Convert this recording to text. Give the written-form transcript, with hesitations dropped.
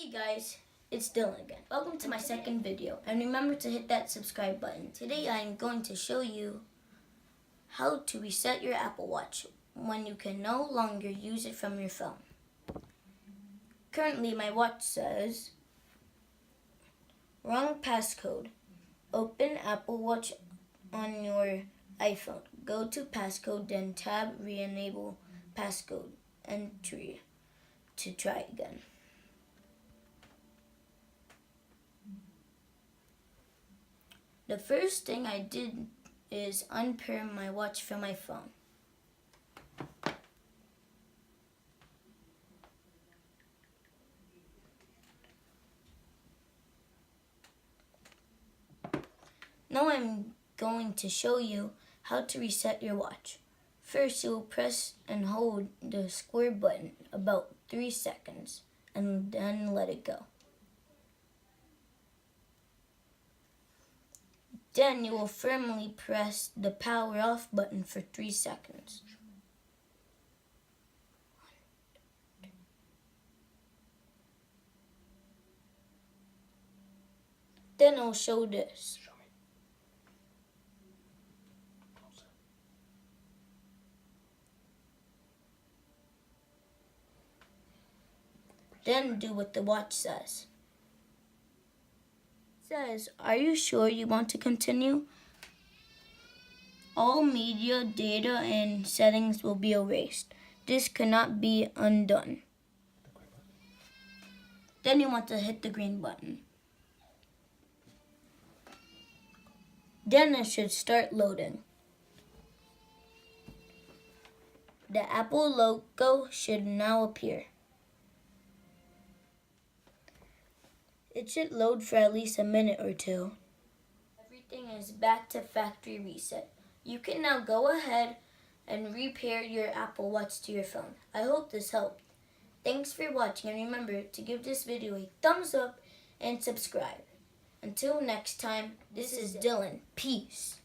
Hey guys, it's Dylan again. Welcome to my second video, and remember to hit that subscribe button. Today I am going to show you how to reset your Apple Watch when you can no longer use it from your phone. Currently my watch says wrong passcode. Open Apple Watch on your iPhone. Go to passcode, then tab re-enable passcode entry to try again. The first thing I did is unpair my watch from my phone. Now I'm going to show you how to reset your watch. First, you will press and hold the square button about 3 seconds and then let it go. Then you will firmly press the power off button for 3 seconds. Then I'll show this. Then do what the watch says. It says, are you sure you want to continue? All media, data, and settings will be erased. This cannot be undone. Then you want to hit the green button. Then it should start loading. The Apple logo should now appear. It should load for at least a minute or two. Everything is back to factory reset. You can now go ahead and repair your Apple Watch to your phone. I hope this helped. Thanks for watching, and remember to give this video a thumbs up and subscribe. Until next time, this is Dylan. Peace.